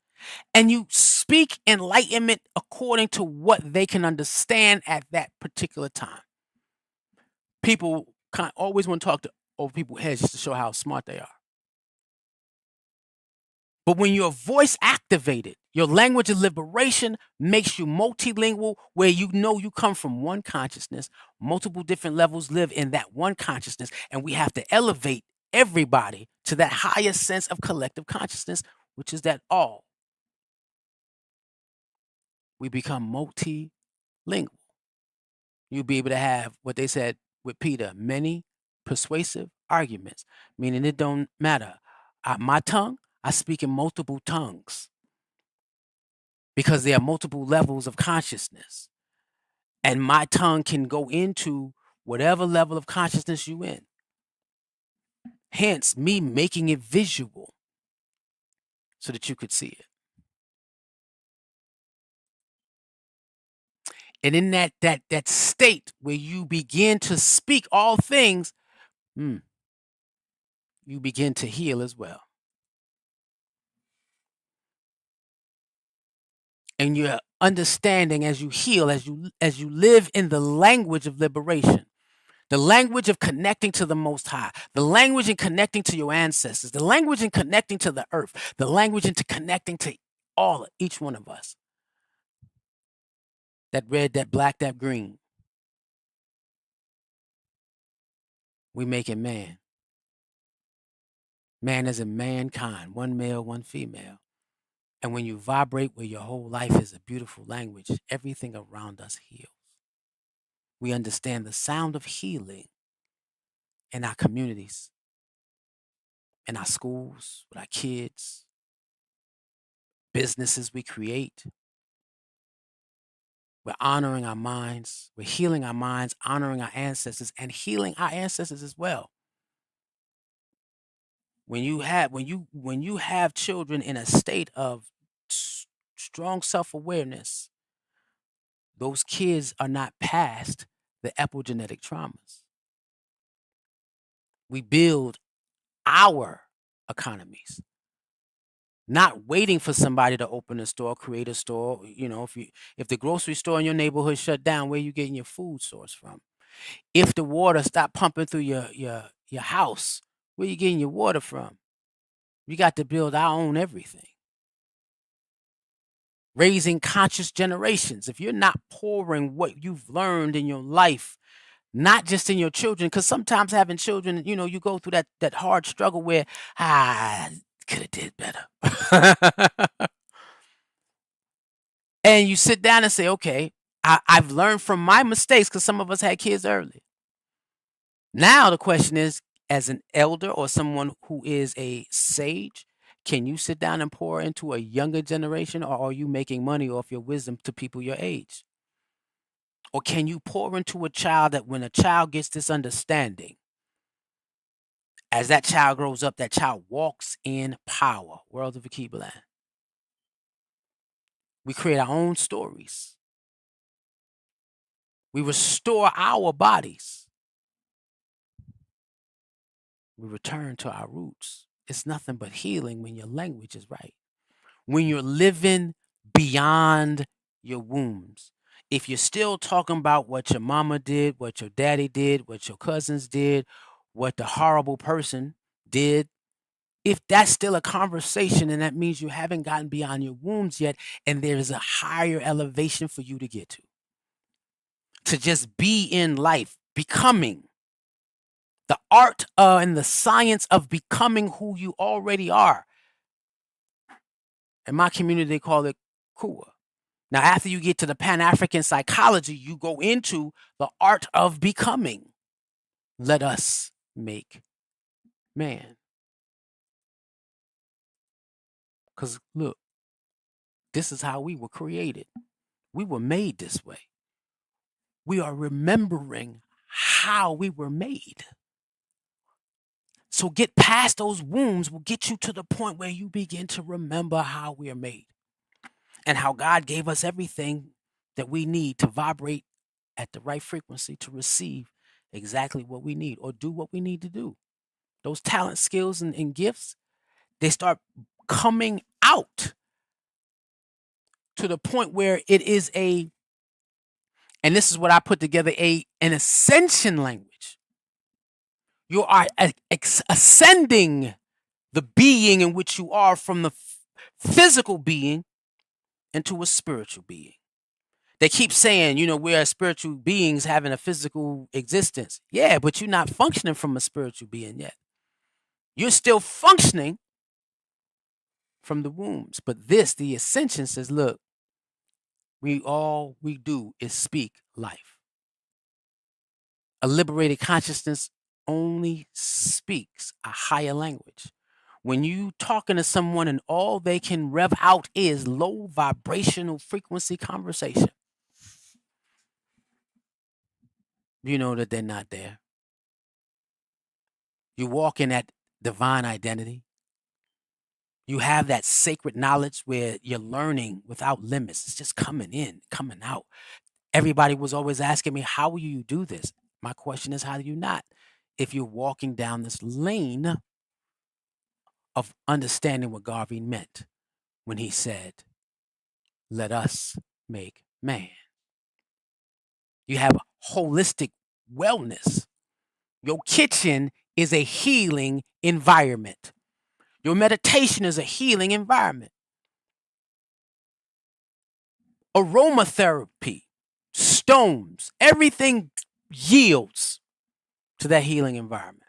and you speak enlightenment according to what they can understand at that particular time. People always want to talk to over people's heads just to show how smart they are. But when you're voice activated, your language of liberation makes you multilingual, where you know you come from one consciousness. Multiple different levels live in that one consciousness, and we have to elevate everybody to that higher sense of collective consciousness, which is that all. We become multilingual. You'll be able to have what they said with Peter, many persuasive arguments, meaning it don't matter. My tongue, I speak in multiple tongues because there are multiple levels of consciousness. And my tongue can go into whatever level of consciousness you in. Hence, me making it visual so that you could see it. And in that state where you begin to speak all things, you begin to heal as well. And you're understanding as you heal, as you live in the language of liberation, the language of connecting to the Most High, the language in connecting to your ancestors, the language in connecting to the earth, the language into connecting to each one of us. That red, that black, that green. We make it man. Man is in mankind, one male, one female. And when you vibrate where your whole life is a beautiful language, everything around us heals. We understand the sound of healing in our communities, in our schools, with our kids, businesses we create. We're honoring our minds. We're healing our minds, honoring our ancestors, and healing our ancestors as well. When you have children in a state of strong self-awareness, those kids are not past the epigenetic traumas. We build our economies, not waiting for somebody to open a store, create a store. If the grocery store in your neighborhood shut down, where are you getting your food source from? If the water stopped pumping through your house, where are you getting your water from? We got to build our own everything. Raising conscious generations. If you're not pouring what you've learned in your life, not just in your children, because sometimes having children, you go through that hard struggle where, could have did better. And you sit down and say, okay, I've learned from my mistakes, because some of us had kids early. Now the question is, as an elder or someone who is a sage, can you sit down and pour into a younger generation, or are you making money off your wisdom to people your age? Or can you pour into a child that when a child gets this understanding, as that child grows up, that child walks in power? World of Alkebulan. We create our own stories. We restore our bodies. We return to our roots. It's nothing but healing when your language is right. When you're living beyond your wombs. If you're still talking about what your mama did, what your daddy did, what your cousins did, what the horrible person did, If that's still a conversation, then that means you haven't gotten beyond your wombs yet, and there is a higher elevation for you to get to just be in life, becoming the art and the science of becoming who you already are. In my community, they call it Kua. Now, after you get to the Pan African psychology, you go into the art of becoming. Let us make man. Because look, this is how we were created. We were made this way. We are remembering how we were made. So get past those wounds will get you to the point where you begin to remember how we are made and how God gave us everything that we need to vibrate at the right frequency to receive exactly what we need or do what we need to do. Those talent, skills, and gifts, they start coming out to the point where it is and this is what I put together, an ascension language. You are ascending the being in which you are from the physical being into a spiritual being. They keep saying, we're spiritual beings having a physical existence. Yeah, but you're not functioning from a spiritual being yet. You're still functioning from the wombs. But the ascension says, look, all we do is speak life. A liberated consciousness only speaks a higher language. When you talking to someone and all they can rev out is low vibrational frequency conversation, you know that they're not there. You walk in that divine identity. You have that sacred knowledge where you're learning without limits. It's just coming in, coming out. Everybody was always asking me, how will you do this? My question is, how do you not? If you're walking down this lane of understanding what Garvey meant when he said, let us make man. You have holistic wellness. Your kitchen is a healing environment. Your meditation is a healing environment. Aromatherapy, stones, everything yields to that healing environment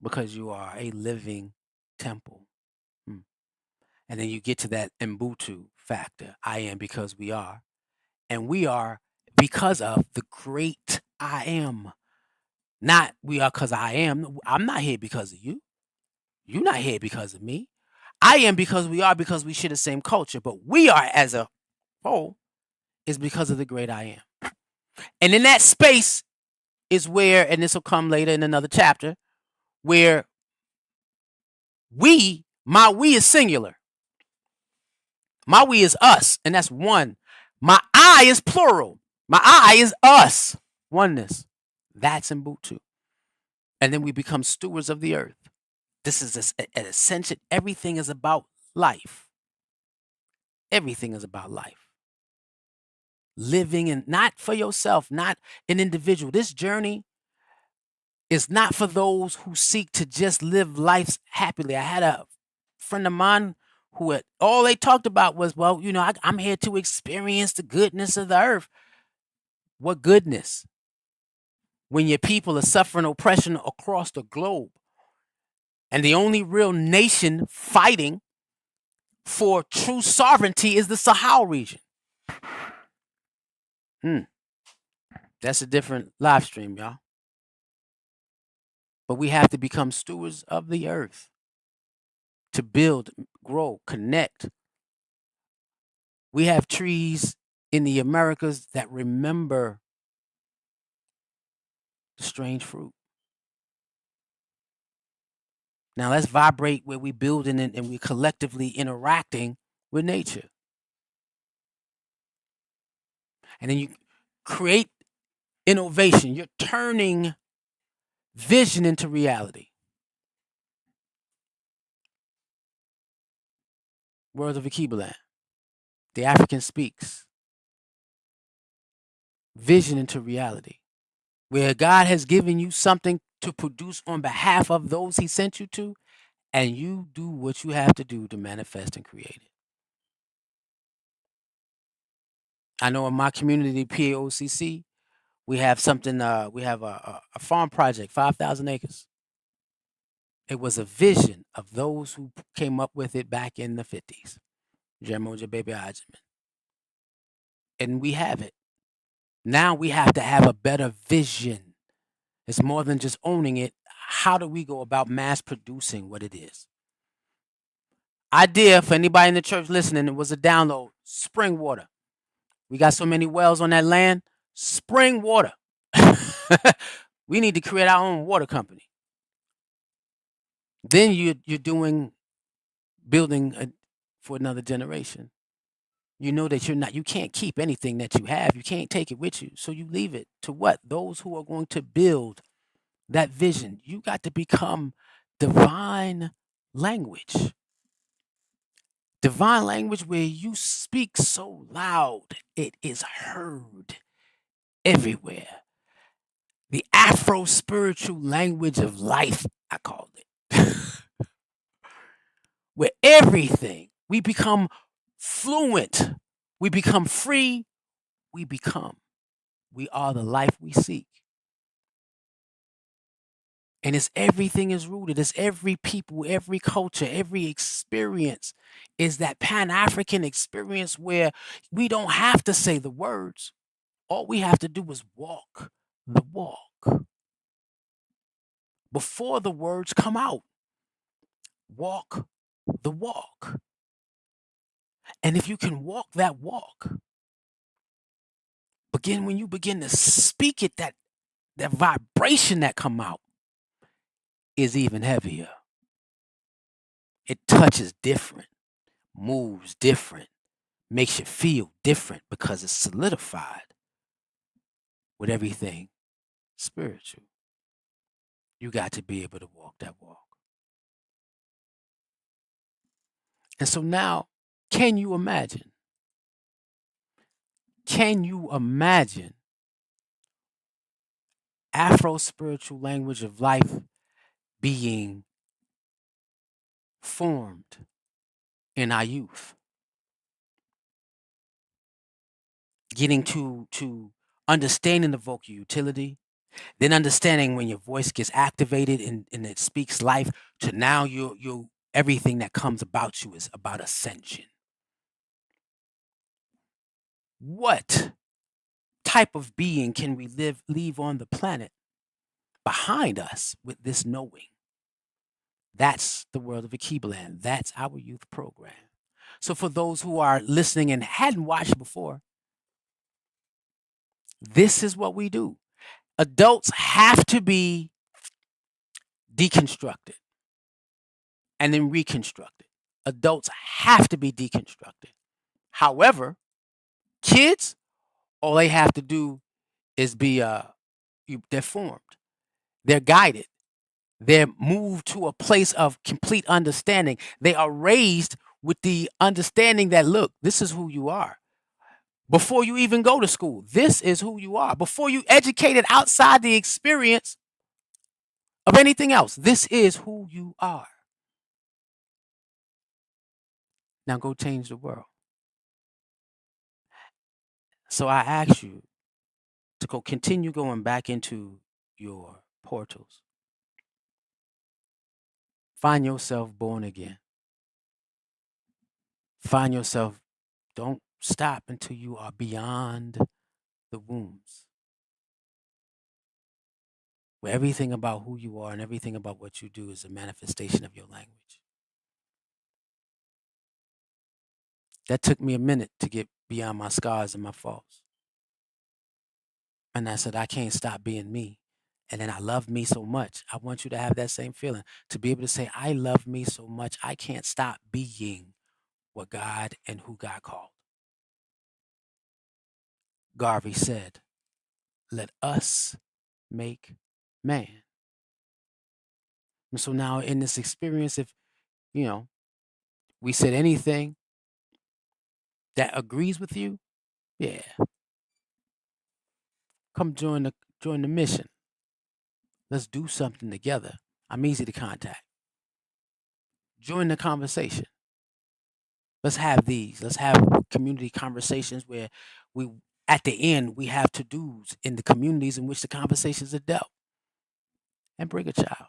because you are a living temple. And then you get to that Ubuntu factor. I am because we are. And we are because of the great I am. Not we are because I am. I'm not here because of you. You're not here because of me. I am because we are, because we share the same culture. But we are as a whole is because of the great I am. And in that space is where, and this will come later in another chapter, where my we is singular. My we is us, and that's one. My I is plural. My I is us. Oneness. That's in Ubuntu. And then we become stewards of the earth. This is an ascension. Everything is about life. Everything is about life. Living and not for yourself, not an individual. This journey is not for those who seek to just live life happily. I had a friend of mine who all they talked about was, well, I'm here to experience the goodness of the earth. What goodness? When your people are suffering oppression across the globe, and the only real nation fighting for true sovereignty is the Sahel region. That's a different live stream, y'all. But we have to become stewards of the earth to build, grow, connect. We have trees in the Americas that remember the strange fruit. Now let's vibrate where we building and we collectively interacting with nature. And then you create innovation. You're turning vision into reality. Words of Alkebulan. The African speaks. Vision into reality. Where God has given you something to produce on behalf of those he sent you to, and you do what you have to do to manifest and create it. I know in my community, PAOCC, we have something, we have a farm project, 5,000 acres. It was a vision of those who came up with it back in the 50s, Jermoja Baby Ajiman. And we have it. Now we have to have a better vision. It's more than just owning it. How do we go about mass producing what it is? Idea for anybody in the church listening, it was a download. Spring water. We got so many wells on that land. Spring water. We need to create our own water company. Then you're doing building for another generation. You know that you can't keep anything that you have. You can't take it with you. So you leave it to what? Those who are going to build that vision. You got to become divine language. Divine language where you speak so loud it is heard everywhere. The Afro spiritual language of life, I called it. Where everything, we become fluent, we become free, we are the life we seek. And it's everything is rooted. It's every people, every culture, every experience is that Pan-African experience where we don't have to say the words. All we have to do is walk the walk. Before the words come out, walk the walk. And if you can walk that walk, when you begin to speak it, that vibration that come out is even heavier. It touches different, moves different, makes you feel different because it's solidified with everything spiritual. You got to be able to walk that walk. And so now, can you imagine? Can you imagine Afro spiritual language of life being formed in our youth? Getting to understanding the vocal utility, then understanding when your voice gets activated and it speaks life, to now you everything that comes about you is about ascension. What type of being can we leave on the planet behind us with this knowing? That's the world of Alkebulan. That's our youth program. So for those who are listening and hadn't watched before, this is what we do. Adults have to be deconstructed and then reconstructed. Adults have to be deconstructed. However, kids, all they have to do is be they're formed, they're guided, they're moved to a place of complete understanding. They are raised with the understanding that, look, this is who you are. Before you even go to school, this is who you are. Before you educated outside the experience of anything else, this is who you are. Now go change the world. So I ask you to continue going back into your portals. Find yourself born again. Find yourself, don't stop until you are beyond the wombs. Where everything about who you are and everything about what you do is a manifestation of your language. That took me a minute to get beyond my scars and my faults. And I said, I can't stop being me. And then I love me so much. I want you to have that same feeling, to be able to say, I love me so much. I can't stop being what God and who God called. Garvey said, let us make man. And so now in this experience, if, we said anything that agrees with you, yeah, come join the mission. Let's do something together. I'm easy to contact. Join the conversation. Let's have these. Let's have community conversations where we, at the end, we have to dos in the communities in which the conversations are dealt. And bring a child.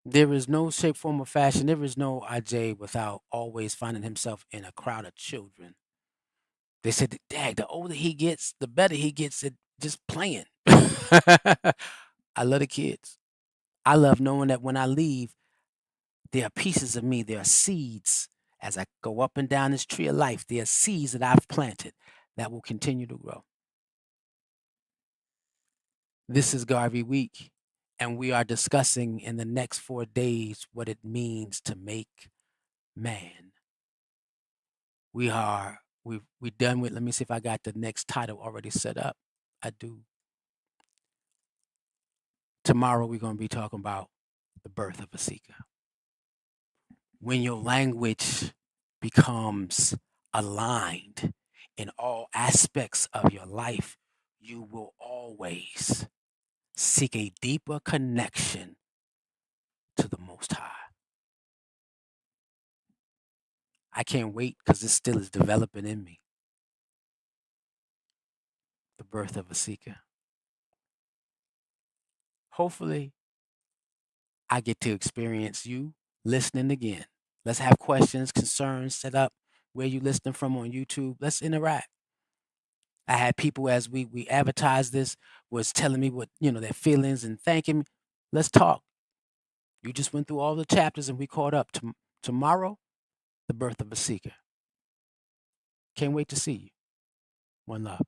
There is no shape, form, or fashion. There is no IJ without always finding himself in a crowd of children. They said, Dad, the older he gets, the better he gets at just playing. I love the kids. I love knowing that when I leave, there are pieces of me, there are seeds. As I go up and down this tree of life, there are seeds that I've planted that will continue to grow. This is Garvey Week, and we are discussing in the next 4 days what it means to make man. We done with, let me see if I got the next title already set up. I do. Tomorrow we're going to be talking about the birth of a seeker. When your language becomes aligned in all aspects of your life, you will always seek a deeper connection to the Most High. I can't wait because this still is developing in me. The birth of a seeker. Hopefully, I get to experience you listening again. Let's have questions, concerns set up where you listening from on YouTube. Let's interact. I had people as we advertised this was telling me what their feelings and thanking me. Let's talk. You just went through all the chapters and we caught up. Tomorrow, the birth of a seeker. Can't wait to see you. One love.